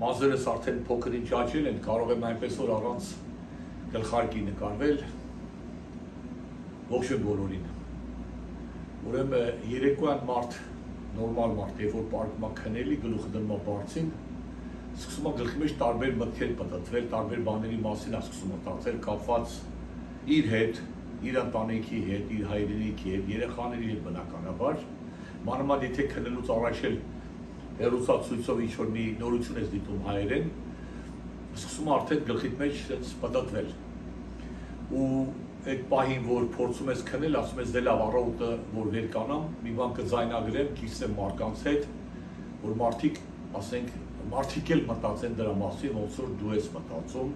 Մազերս արդեն փոքր ինչ աճել են, կարող եմ այնպես որ առանց գլխարկի նկարվել, ողջույն բոլորին։ Ուրեմն երեկոյան մարդ, նորմալ մարդ, երբ որ պարկում է քնելի, գլուխը դնում է բարձին, սկսում է գլխի մեջ տարբեր մտքեր պտտվել, տարբեր բաների մասին է սկսում է տարբեր կապված իր հետ, իր ընտանիքի հետ, իր հայրենիքի հետ, երեխաների հետ բնականաբար, մանավանդ եթե քնելուց առաջ էլ հեռուստացույցով ինչ-որ մի նորություն ես դիտում հայերեն, սկսում է արդեն գլխիդ մեջ պտտվել։ Ու այդ պահին, որ փորձում ես քնել, ասում ես դե լավ առավոտը, որ վեր կանամ, մի բան կձայնագրեմ, կիսեմ մարդկանց հետ, որ մարդիկ, ասենք, մարդիկ էլ մտածեն դրա մասին, ոնց որ դու ես մտածում։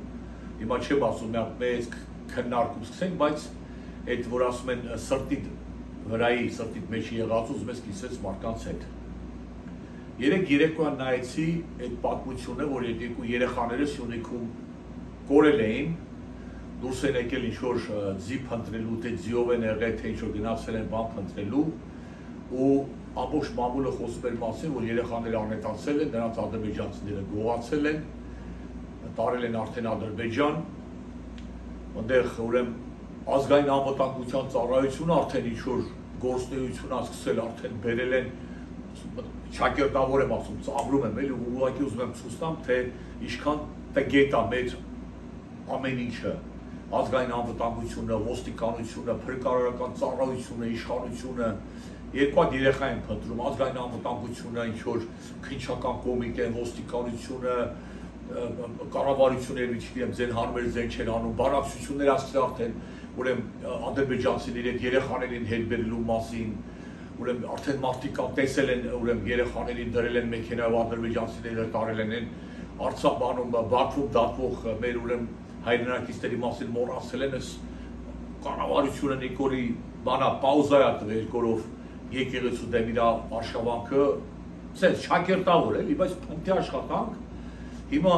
Հիմա չեմ ասում, մի հատ մեծ քննարկում սկսենք, բայց այդ որ ասում են սրտի վրայի, սրտի մեջ եղած ուզում ես կիսես մարդկանց հետ։ Երեկոյան նայեցի այդ պատմությունը, որ երկու երեխաները Սյունիքում կորել էին, դուրս են եկել ինչ-որ ձի փնտրելու, թե ձիով են եղել, թե ինչ-որ գնացել են բան փնտրելու, ու ամբողջ մամուլը խոսում էր մասին, որ երեխաները անհետացել են, նրանց ադրբեջանցիները գողացել են, տարել են արդեն Ադրբեջան, այնտեղ ուրեմն ազգային անվտանգության ծառայությունը արդեն ինչ-որ գործունեություն է սկսել, արդեն բերել են Չակերտավոր եմ ասում, ծաղրում եմ էլ ու ուղղակի ուզում եմ ցույց տամ, թե ինչքան տգետ է մեր ամեն ինչը, ազգային անվտանգությունը, ոստիկանությունը, փրկարարական ծառայությունը, իշխանությունը, երկու հատ երեխա են փնտրում, ազգային անվտանգությունը, ինչ որ քննչական կոմիտեն, ոստիկանությունը, կառավարությունները, չգիտեմ, ձեն հարմեր ձեն չեն անում, բանակցություններ ասել արդեն, ուրեմն ադրբեջանցիների հետ երեխաներին հետ բերելու մասին, ուրեմն արդեն մարդիկ տեսել են, ուրեմն երեխաներին դրել են մեքենայով ադրբեջանցիները տարել են Արցախում Բաքվում դատվող մեր ուրեմն հայրենակիցների մասին մոռացել են, այս կառավարությունը Նիկոլի բանա պաուզա է տվել երկրով եկեղեցու դեմ իր արշավանքը, ցենց շակերտավոր էլի, բայց փնթի աշխատանք, հիմա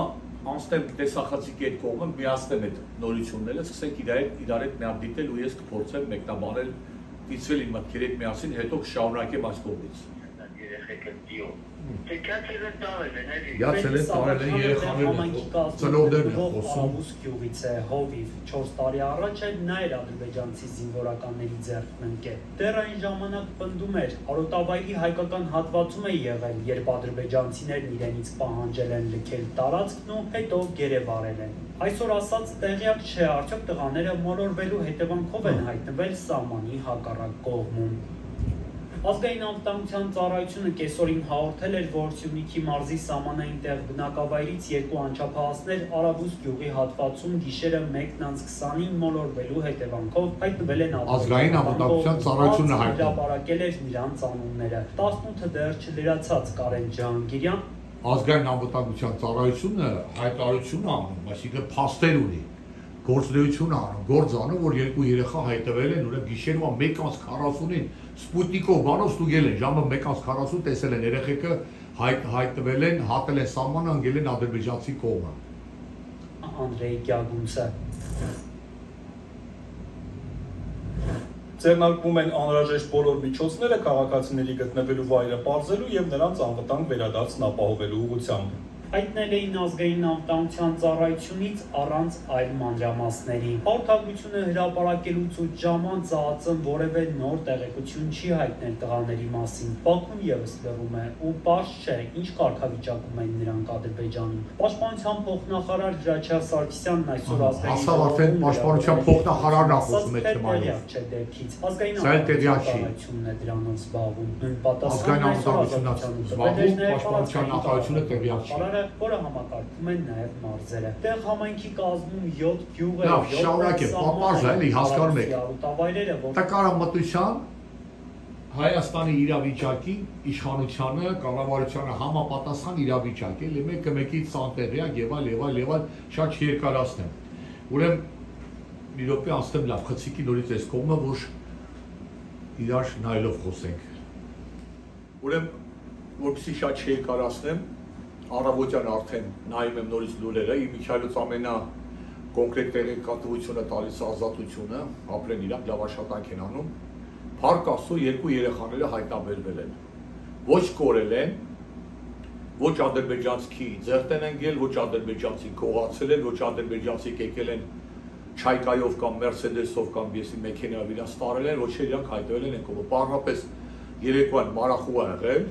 անցնեմ տեսախցիկի այդ կողմը, միացնեմ այդ նորությունները, սկսենք իրար հետ մի հատ դիտել ու ես կփորձեմ մեկնաբանել Իցվել իմ մտքերի հետ միասին, հետո կշարունակեմ այս կողմից։ Երեխեքը դիո։ Թե կացել են տարել են էլի։ Յացել են տարել են երեխաները, ծնողներն են խոսում։ Ավուս գյուղից է Հովիվ 4 տարի առաջ էլ նա էր ադրբեջանցի զինվորականների ձեռքն ընկել։ Դեռ այն ժամանակ պնդում էր, Արոտավայրի հայկական հատվածում է եղել, երբ ադրբեջանցիներն իրենից պահանջել են լքել տարածքն ու հետո գերեվարել են։ Այսօր ասած տեղյակ չէ, արդյոք տղաները մոլորվելու հետևանքով են հայտնվել սահմանի հակառակ կողմում։ Ազգային անվտանգության ծառայությունը կեսօրին հաղորդել էր, որ Սյունիքի մարզի սահմանային տեղ բնակավայրից երկու անչափահասներ Արաբուս գյուղի հատվածում գիշերը 1:20-ին մոլորվելու հետևանքով հայտնվել են ազգային անվտանգության ծառայությունը հրապարակել էր նրանց անունները։ 18 դեռ չլրացած Կարեն Ջահանգիրյան ազգային անվտանգության ծառայությունը հայտարարություն անում, այսինքն փաստեր ունի, գործունեություն անում, գործ անում, որ երկու երեխա հայտնվել են, ուրեմն գիշերվա 1:40-ին Սպուտնիկով բանով ստուգել են, ժամը 1:40 տեսել են երեխեքը հայտնվել են, հատել են սահմանը, ընկել են ադրբեջանցի կողմը։ Անդրեյ Գյագունցը Ձեռնարկվում են անհրաժեշտ բոլոր միջոցները քաղաքացիների գտնվելու վայրը պարզելու եւ նրանց անվտանգ վերադարձն ապահովելու ուղղությամբ։ Հայտնել էին ազգային անվտանգության ծառայությունից առանց այլ մանրամասների։ Հաղորդագրությունը հրապարակելուց 8 ժամ անց ԱԱԾ-ն որևէ նոր տեղեկություն չի հայտնել տղաների մասին։ Բաքուն ևս լռում է ու պարզ չէ, ինչ կարգավիճակում են նրանք Ադրբեջանում։ Պաշտպանության փոխնախարար Հրաչյա Սարգսյանն այսօր ազգային պաշտպանության փոխնախարարն է խոսում այդ թեմայով։ Չէ դեպքից։ Ազգային անվտանգությունն է դրանով զբաղվում։ Նույն պատասխանն պաշտպանության նախարարությունը տեղյակ չի։ Որը համակարգում են նաև մարզերը։ Տեղ համայնքի կազմում 7 գյուղ է, 7 շարունակեմ, պարզ է, էլի հասկանում եք։ Տկարամտության Հայաստանի իրավիճակի իշխանությանը, կառավարությանը համապատասխան իրավիճակ է, մեկը մեկից անտեղյակ եւ այլ, շատ չերկարացնեմ։ Ուրեմն մի րոպե անցնեմ լավ, խցիկի նորից այս կողմը, որ իրար նայելով խոսենք։ Ուրեմն որպեսզի շատ չերկարացնեմ, առավոտյան արդեն նայում եմ նորից լուրերը, իմ Միքայելոց ամենա կոնկրետ տեղեկատվությունը տալիս Ազատությունը, ապրեն իրանք լավ աշխատանք են անում, Փառք Աստծո երկու երեխաները հայտնաբերվել են, ոչ կորել են, ոչ ադրբեջանցի ձեռք են ընկել, ոչ ադրբեջանցի կողացել են, ոչ ադրբեջանցի եկել են Չայկայով կամ Մերսեդեսով կամ եսի մեքենայով իրաց տարել են, ոչ իրանք հայտնվել են կողմը։ Պարզապես երեկոյան մարախուղ է եղել,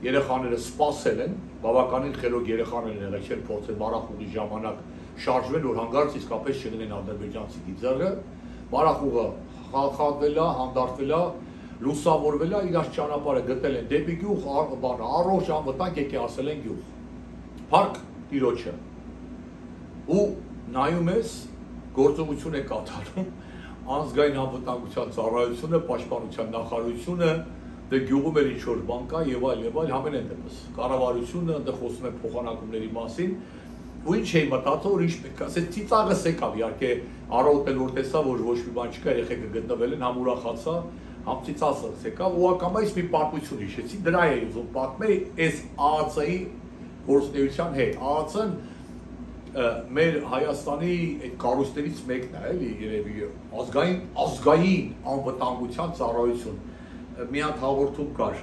երեխաները սպասել են, բավականին խելոք երեխաներ են եղել, չեն փորձել մարախուղի ժամանակ շարժվել, որ հանգարց իսկապես չգնեն ադրբեջանցի ձեռը, մարախուղը խաղաղվել է, հանդարտվել է, լուսավորվել է, իրաց ճանապարհը գտել են դեպի գյուղ, առողջ անվտանգ եկե ասել են գյուղ։ Փառք Տիրոջը։ Ու նայում ես գործողություն է կատարում ազգային անվտանգության ծառայությունը, պաշտպանության նախարարությունը, դե գյուղում էլ ինչ-որ բան կա եւ այլ, համենայն դեպս կառավարությունը այնտեղ խոսում է փոխանակումների մասին, ու ինչ էի մտածում, որ ինչ պետք է ասել, ծիծաղս եկավ, իհարկե առօրտել որ տեսա, որ ոչ մի բան չկա, երեխեքը գտնվել են, համ ուրախացա, համ ծիծաղս եկավ, ու ակամայից մի պատմություն հիշեցի, դրա էի ուզում պատմել, այս ԱԱՑ-ի գործունեության հետ, ԱԱՑ-ն մեր Հայաստանի այդ կառույցներից մեկն է, էլի երևի ազգային անվտանգության ծառայություն։ Մի հատ հաղորդում կար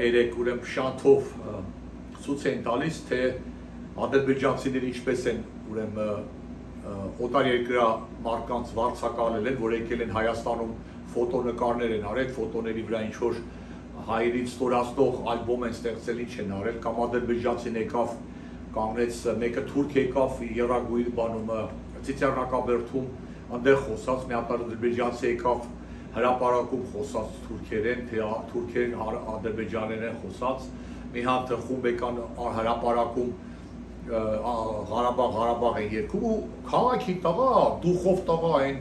երեք ուրեմն շանթով ցույց են տալիս, թե ադրբեջանցիները ինչպես են ուրեմն օտարերկրյա մարդկանց վարձակալել են, որ եկել են Հայաստանում ֆոտոնկարներ են արել, ֆոտոների վրա ինչ որ հայերից ստորացնող ալբոմ են ստեղծել, ինչ են արել, կամ ադրբեջանցին եկավ կանգնեց, մեկը թուրք եկավ Եռագույն բանում Ծիծեռնակաբերդում, այնտեղ խոսած, մի հատ ադրբեջանցի եկավ հրապարակում խոսած թուրքերեն, թե թուրքերեն ադրբեջաներեն խոսած, մի հատ խումբ եկան հրապարակում Ղարաբաղ են երգում ու քաղաքի տղա, դուխով տղա են,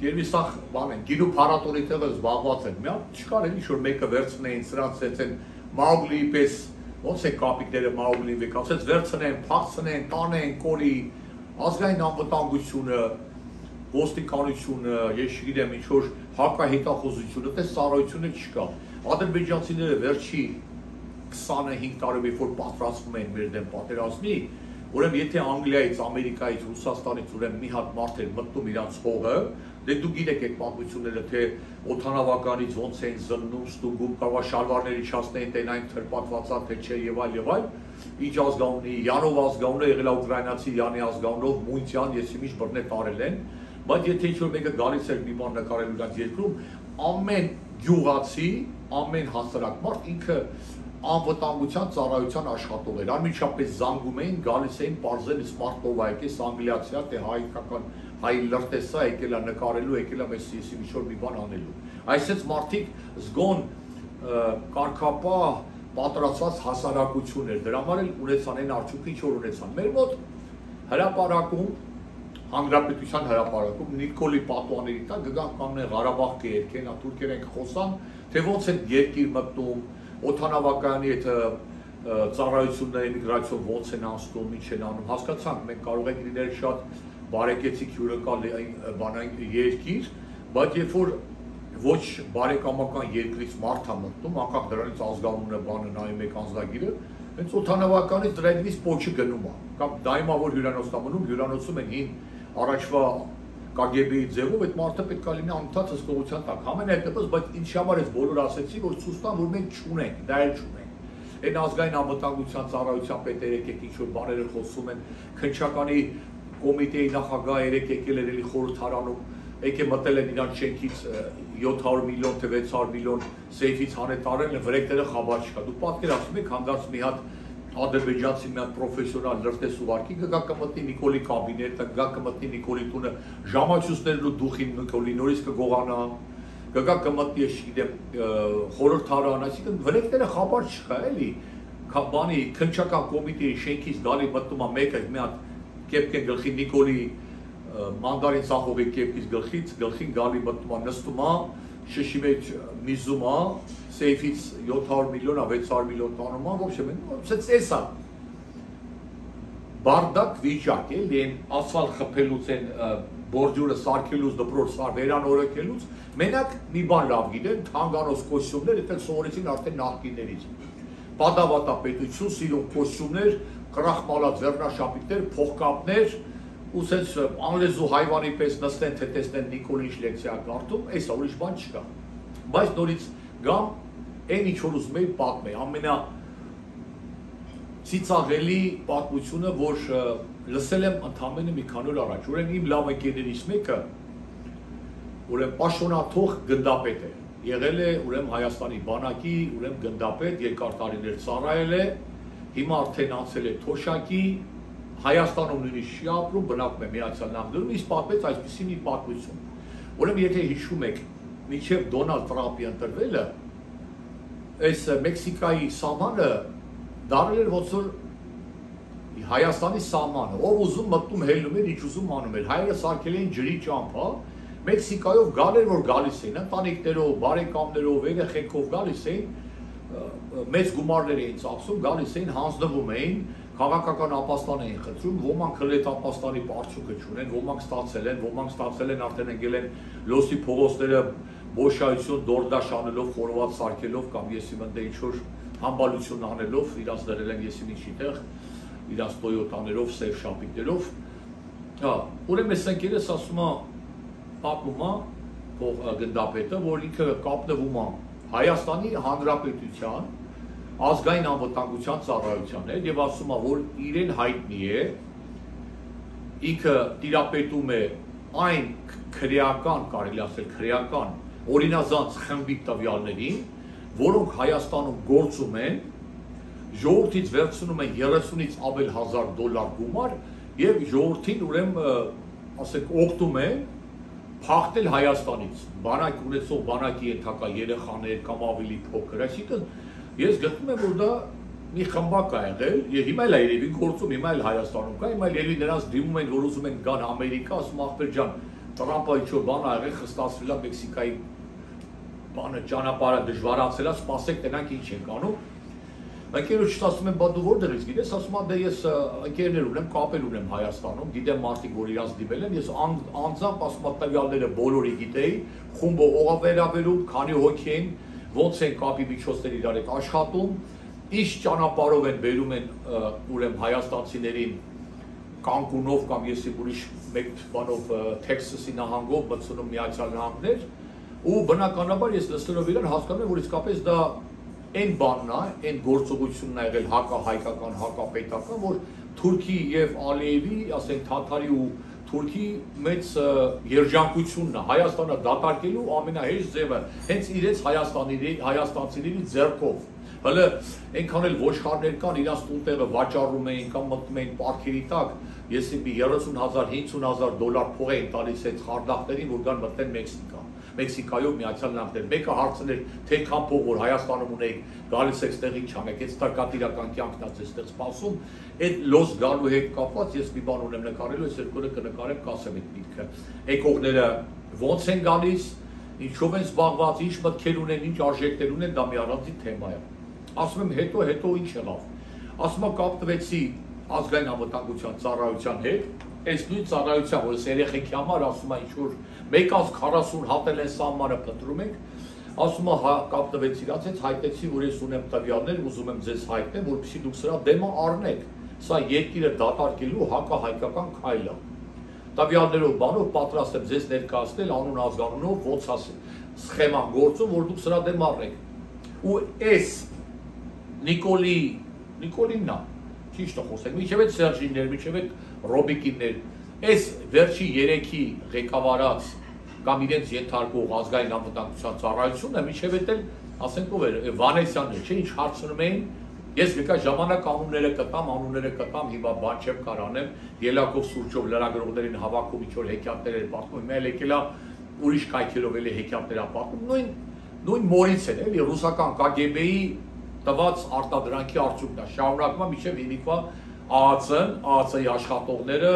երևի սա բան են, գինու փառատոնի տեղը զբաղված են, մի հատ չկար էլի ինչ-որ մեկը վերցնեին, սրանց են Մաուգլիի պես ոնց է կապիկները Մաուգլին վեկացեց, վերցնեն, փախցնեն, տանեն, կորի, ազգային անվտանգությունը, ոստիկանությունը, ես չգիտեմ ինչ որ հակահետախուզությունը, դες ծառայությունը չկա։ Ադրբեջանցիները վերջի 25 տարի որ պատրաստվում են մեր դեմ պատերազմի, ուրեմն եթե Անգլիայից, Ամերիկայից, Ռուսաստանից ուրեմն մի հատ մարդ էր մտնում իրանց հողը, դե դու գիտեք այդ պատմությունները, թե օդանավականից ոնց էին զննում, ստուգում, կարող շալվարների չասնեին, տենային թրպատվածա, թե չէ եւ այլ, ինչ ազգանունի, Յանով ազգանունը եղել է ուկրաինացի Յանի ազգանունով, Մունցյան, ես իմիջ բռնե տարել են, բայց եթե ինչ-որ մեկը գալիս էր մի բան նկարելու իրանց երկրում, ամեն գյուղացի, ամեն հասարակ մարդ ինքը անվտանգության ծառայության աշխատող էր, անմիջապես զանգում էին, գալիս էին պարզել սմարտով եկես անգլիացիա, թե հայկական հայ լրտեսա եկել է նկարելու, եկել է մեզ ինչ-որ մի բան անելու։ Այսպես մարդիկ զգոն կարգապահ պատրաստված հասարակություն էր, դրա համար էլ ունեցան այն արդյունքը, ինչ որ ունեցան։ Մեր մոտ հրապարակում, հանրապետության հրապարակում Նիկոլի պատուաների տակ գգան կանգնեն Ղարաբաղ կերկեն, թուրքերեն խոսան, թե ոնց են երկիր մտնում, օդանավակայանի այդ ծառայությունները, էմիգրացիոն ոնց են անցնում, ինչ են անում, հասկացանք, մենք կարող ենք լինել շատ բարեկեցիկ հյուրընկալ բանային երկիր, բայց երբ որ ոչ բարեկամական երկրից մարդ է մտնում, անկախ դրանից ազգանունը բանը նայում եք անձնագիրը, հենց օդանավականից դրա դեպից փոչը գնում է, կամ դայմա որ հյուրանոցն է մնում, հյուրանոցում են հին առաջվա KGB-ի ձևով այդ մարդը պետք է լինի անընդհատ հսկողության տակ, համենայն դեպս, բայց ինչի համար ես բոլոր ասեցի, որ ցույց տան, որ մենք չունենք, դա էլ չունենք։ Այն ազգային անվտանգության ծառայության պետերը եկեք ինչ-որ բաներ խոսում են, քննչականի կոմիտեի նախագահ երեք եկել էր էլի խորհրդարանում, եկե մտել են իրանց շենքից 700 միլիոն թե 600 միլիոն սեյֆից հանել տարել են, վրեկները խաբար չկա։ Դու պատկերացնում եք, հանգած մի հատ ադրբեջանցի մի հատ պրոֆեսիոնալ լրտես ուղարկի, գա կմտնի Նիկոլի կաբինետը, գա կմտնի Նիկոլի տունը, ժամացույցներն ու դուխին Նիկոլի նորից կգողանա, գա կմտնի, ես չգիտեմ, խորհրդարան, այսինքն վրեկները խաբար չկա, էլի, բանի քննչական կոմիտեի շենքից գալի մտնում է մեկը մի հատ կեպք են գլխի Նիկոլի մանդարին ծախողի կեպքից գլխին գալի մտնում է, նստում է, շշի մեջ միզում է, սեյֆից 700 միլիոն, 600 միլիոն տանում է, ոբշե, էս է, բարդակ վիճակ է, են ասֆալտ խփելուց են բորջուրը սարքելուց, դպրոց վերանորոգելուց, մենակ մի բան լավ գիտեն, թանգանոց կոստյումներ, այդտեղ սովորեցին արդեն նախկիններից, պատավատապետություն, սիրուն կոստյումներ, կրախմալած վերնաշապիկներ, փողկապներ, ու սենց անլեզու հայվանի պես նստեն, թե տեսնեն Նիկոլ ինչ լեկցիա կարդում, էսա ուրիշ բան չկա։ Բայց նորից գամ, այն ինչ որ ուզում էի պատմել, ծիծաղելի պատմությունը, որ լսել եմ ընդամենը մի քանի օր առաջ։ Ուրեմն իմ լավ ընկերներից մեկը ուրեմն պաշտոնաթող գնդապետ է։ Եղել է ուրեմն Հայաստանի բանակի, ուրեմն գնդապետ, երկար տարիներ ծառայել է, հիմա արդեն անցել է թոշակի, Հայաստանում նույնիսկ չի ապրում, բնակվում է Միացյալ Նահանգներում, իսկ պատմեց այսպիսի մի պատմություն։ Ուրեմն եթե հիշում եք, մինչև Դոնալդ Տրամփի ընտրվելը, այս Մեքսիկայի սահմանը դարել էր ոնց որ Հայաստանի սահմանը, ով ուզում մտնում հելնում էր, ինչ ուզում անում էր, հայերը սարքել էին ջրի ճամփա, Մեքսիկայով գալեր որ գալիս էին, ընտանիքներով, բարեկամներով, երեխեքով գալիս էին, մեծ գումարներ էին ծախսում, գալիս էին, հանձնվում էին, քաղաքական ապաստան էին խնդրում, ոմանք հլետ ապաստանի պարծուկը չունեն, ոմանք ստացել են արդեն ընկել են լոսի փողոցները բոշայություն դորդաշ անելով, խորոված սարքելով կամ եսիմ ընդ ինչ-որ համբալություն անելով, իրաց դրել են եսիմ ինչի տեղ, իրաց տոյոտաներով, սև շապիկներով։ Հա, ուրեմն այս ընկերս ասում է, պատմում է գնդապետը, որ ինքը կապնվում է Հայաստանի Հանրապետության ազգային անվտանգության ծառայության հետ եւ ասում է, որ իրեն հայտնի է, ինքը տիրապետում է այն քրեական, կարելի ասել քրեական օրինազանց խմբի տվյալներին, որոնք Հայաստանում գործում են, ժողովրդից վերցնում են 30-ից ավել $1000 գումար եւ ժողովրդին ուրեմն ասենք օգտում են փախտել Հայաստանից, բանակ ունեցող բանակի ենթակա երեխաներ կամ ավելի փոքր, այսինքն ես գտնում եմ, որ դա մի խմբակ է եղել, եւ հիմա էլ է երևի գործում, հիմա էլ Հայաստանում կա, հիմա էլ երևի նրանց դիմում են, որ ուզում են գան Ամերիկա, ասում ախպեր ջան, Տրամփը ինչ-որ բան ա եղել, խստացվել է Մեքսիկայի բանը ճանապարհը դժվարացել է, սպասեք տենանք ինչ ենք անում։ Ընկերոջս ասում եմ, բա դու որտեղից գիտես, ասում եմ, դե ես ընկերներ ունեմ, կապել ունեմ Հայաստանում, գիտեմ մարդիկ, որ իրանց դիմել են, ես անձամբ ասում եմ, տվյալները բոլորի գիտեի, խումբը ողա վերաբերում, քանի հոգի են, ոնց են կապի միջոցներ իրար հետ աշխատում, ինչ ճանապարհով են բերում են ուրեմն հայաստանցիներին Կանկունով կամ եսի ուրիշ մեկ բանով Թեքսասի նահանգով մտցնում Միացյալ Նահանգներ, ու բնականաբար ես լսելով իրեն հասկանում եմ, որ իսկապես դա այն բանն է, այն գործողությունն է եղել հակահայկական, հակապետական, որ Թուրքի եւ Ալիևի, ասենք Թաթարի ու Թուրքի մեծ երջանկությունն է Հայաստանը դատարկելու ամենահեշտ ձևը հենց իրենց հայաստանցիների ձեռքով։ Հələ այնքան էլ ոչխարներ կան, իրանց տունտեղը վաճառում էին կամ մտնում էին պարքերի տակ, ես մի 30,000, 50,000 փող էին տալիս այդ խարդախներին, որ գան մտնեն Մեքսիկա։ Մեքսիկայով Միացյալ Նահանգներ, մեկը հարցներ, թե քան փող որ Հայաստանում ունեիք, գալիս եք ստեղ ինչ անեք, այդ ստարկատիրական կյանքն է ստեղ սպասում, այդ լոս գալու հետ կապված ես մի բան ունեմ նկարելու, այս երկրորդ կնկարեմ, կասեմ այդ միտքը։ Եկողները ոնց են գալիս, ինչով են զբաղված, ինչ մտքեր ունեն, ինչ արժեքներ ունեն, դա մի առանձին թեմա է։ Ասում եմ հետո ինչ եղավ։ Ասում եմ կապտվեցի ազգային անվտանգության ծառայության հետ, այս նույն ծառայության, որ երեխեքի համար ասում է ինչ որ 1/40 հատել են սահմանը փնտրում ենք, ասում է կապտվեցի իրաց հետ, հայտնեցի, որ ես ունեմ տվյալներ, ուզում եմ ձեզ հայտնեմ, որպեսզի դուք սրա դեմը առնեք։ Սա երկիրը դատարկելու հակահայկական քայլ է։ Տվյալներով բանով պատրաստ եմ ձեզ ներկայացնել անուն ազգանունով, ոնց ասել, սխեման գործում, որ դուք սրա դեմ առնեք։ Ու այս Նիկոլիննա, ճիշտ է խոսենք, միջև այդ Սերժիններ, միջև այդ Ռոբիկիններ, այս վերջի 3-ի ղեկավարած կամ իրենց ենթարկող ազգային անվտանգության ծառայությունը, միջև այդ էլ, ասենք ով էր, Վանեսյանն չէ, ինչ հարցնում էին, ես մեկա ժամանակ անունները կտամ, հիմա բան չեմ կարող անեմ, ելակով սուրճով լրագրողներին հավաքում ինչ-որ հեքիաթներ էր պատմում, հիմա էլ եկել է ուրիշ կայքերով էլի հեքիաթներ է պատմում, նույն մորից են, էլի ռուսական KGB-ի տված արտադրանքի արդյունքն է, շարունակում է մինչև հիմիկվա ԱԱՑ-ի աշխատողները,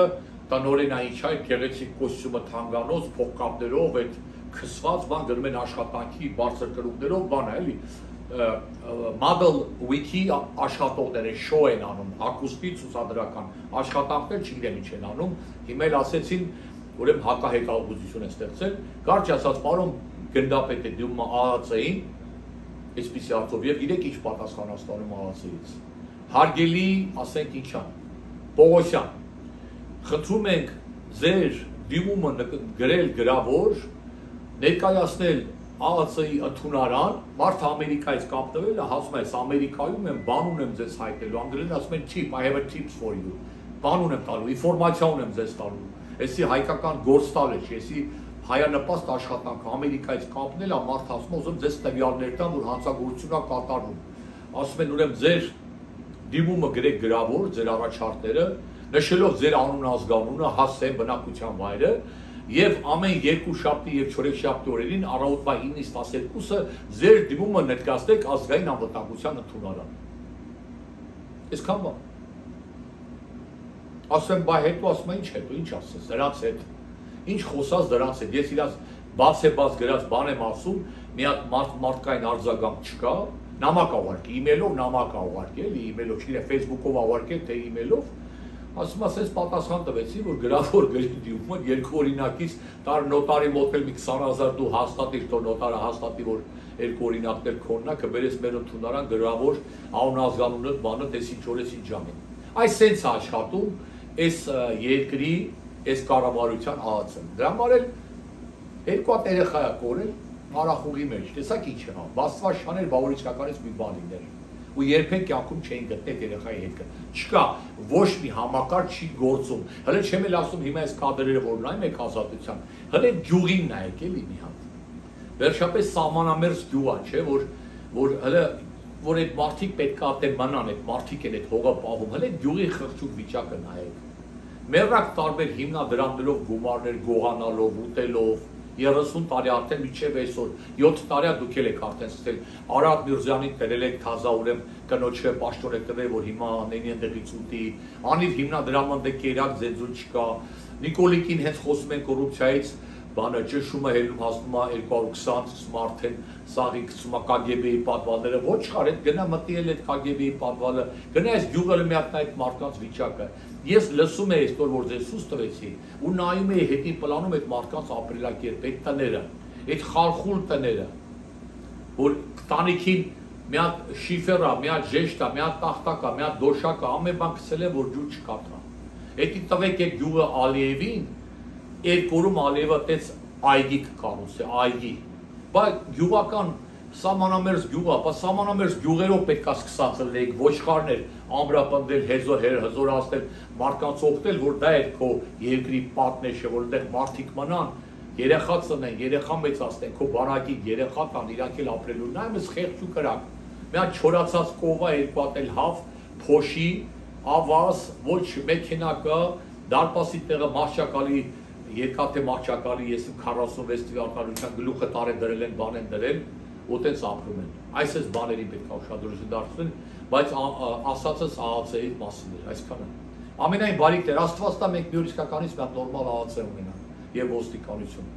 տնօրենը ինչ է, գեղեցիկ կոստյումը թանգանոց, փողկապներով, այդ քսված բան գրում են աշխատանքի բարձր կրուկներով, բան է, էլի Model Wiki աշխատողները շոու են անում, հագուստի ցուցադրական աշխատանքներ չգիտեմ ինչ են անում, հիմա էլ ասեցին, ուրեմն հակահեկավություն են ստեղծել, կարճ ասած, պարոն գնդապետ է դիմում ԱԱՑ-ին, այսպիսի հարցով եւ գիտեք ինչ պատասխան ստանում ԱԱՑ-ից։ Հարգելի, ասենք ինչան, Պողոսյան, խնդրում ենք ձեր դիմումը գրել գրավոր, ներկայացնել ԱԱՑ-ի ընդունարան, մարդը Ամերիկայից կապտվել է, ասում է, այս Ամերիկայում եմ, բան ունեմ ձեզ հայտնելու, անգլերեն ասում են tip, I have a tips for you, բան ունեմ տալու, ինֆորմացիա ունեմ ձեզ տալու, էսի հայկական գործ տալ է, էսի հայանպաստ աշխատանք Ամերիկայից կապնել է, մարդը ասում է, ուզում ձեզ տվյալներ տամ, որ հանցագործություն է կատարվում, ասում են, ուրեմն ձեր դիմումը գրեք գրավոր, ձեր առաջարկները, նշելով ձեր անուն ազգանունը, հասցեն բնակության վայրը, եւ ամեն 2 շաբթի եւ 4 շաբթի օրերին առավոտվա 9-ից 12-ը ձեր դիմումը ներկայացնեք ազգային անվտանգության ընդունարան։ Այսքան բան։ Ասեմ, բայ հետո ասում ինչ հետո, ինչ ասես, դրանց հետ։ Ինչ խոսած դրանց հետ։ Ես իրաց բաց գրած բան եմ ասում, մի հատ մարդկային արձագանք չկա, նամակ ավարկի, email-ով նամակ ավարկի, էլի email-ով, չգիտեմ, Facebook-ով ավարկել, թե email-ով ասում ասես պատասխան տվեցի, որ գրավոր գրի դիմումը երկու օրինակից տար նոտարի մոտ էլ մի 20,000 դու հաստատիր, թող նոտարը հաստատի, որ երկու օրինակներ քոնն է, կբերես մեր ընդունարան գրավոր անուն ազգանունը բանը տես ինչ օրես ինչ ժամին։ Այս սենց է աշխատում այս երկրի այս կառավարության ԱԱՑ-ն։ Դրա համար էլ երկու հատ երեխա է կորել Արախուղի մեջ, տեսակ ինչ է, բաստված շաներ, բա որ իսկականից մի բան լիներ։ Ու երբեք կյանքում չէին գտնել երեխայի հետքը։ Չկա, ոչ մի համակարգ չի գործում։ Հələ չեմ էլ ասում հիմա այս կադրերը որ նայում եք ազատության, հələ գյուղին նայեք էլի մի հատ։ Վերջապես սահմանամերձ գյուղ է, չէ, որ հələ որ այդ մարդիկ պետք է այդտեղ մնան, այդ մարդիկ են այդ հողը պահում, հələ գյուղի խղճուկ վիճակը նայեք։ Մեղրակ տարբեր հիմնադրամներով գումարներ գողանալով, ուտելով 30 տարի արդեն միջև այսօր 7 տարի դուք եք արդեն ստել Արադ Միրզյանին տերել եք թազա ուրեմ կնոջը պաշտոն եք տվել որ հիմա անենի ընդդեղից ուտի անիր հիմնադրամը դե կերակ ձեզուն չկա Նիկոլիկին հենց խոսում են կոռուպցիայից բանը ճշումը հելում հասնում է 220 սկսում արդեն սաղի գցում է KGB-ի պատվալները ոչ չար այդ գնա մտիել այդ KGB-ի պատվալը գնա այս գյուղը մի հատ այդ մարդկանց վիճակը ես լսում եի այսօր որ ձեզ սուս տվեցի ու նայում եի հետի պլանում այդ մարդկանց ապրելակերպ այդ տները այդ խարխուլ տները որ տանիքին մի հատ շիֆերա մի հատ ժեշտա մի հատ տախտակա մի հատ դոշակա ամեն բան գցել են որ ջուր չկապա էդի տվեք այդ գյուղը Ալիևին երկորում Ալիևը տեց այգի կկառուցի այգի բայց գյուղական սահմանամերձ գյուղը, բայց սահմանամերձ գյուղերով պետք է սկսած լինենք, ոչխարներ, ամրապնդել, հզորացնել, մարդկանց օգնել, որ դա է քո երկրի պատնեշը, որ այնտեղ մարդիկ մնան, երեխա ծնեն, երեխա մեծացնեն, քո բանակի երեխա տան, իրանք էլ ապրելու, նայում ես խեղճ ու կրակ։ Մի հատ չորացած կովա, երկու հատ էլ հավ, փոշի, ավազ, ոչ մեքենա կա, դարպասի տեղը մահճակալի, երկաթե մահճակալի, ես 46 թվականության գլուխը տարեն դրել են, բան են դրել Ոտենց ապրում են, այս ես բաների պետք է ուշադրություն դարձնեն, բայց ասածս ԱԱՑ-ի մասին էր, այսքանը։ Ամենայն բարիքներ, Աստված տա մենք մի օր իսկականից մի հատ նորմալ ԱԱՑ ունենանք եւ ոստիկանություն։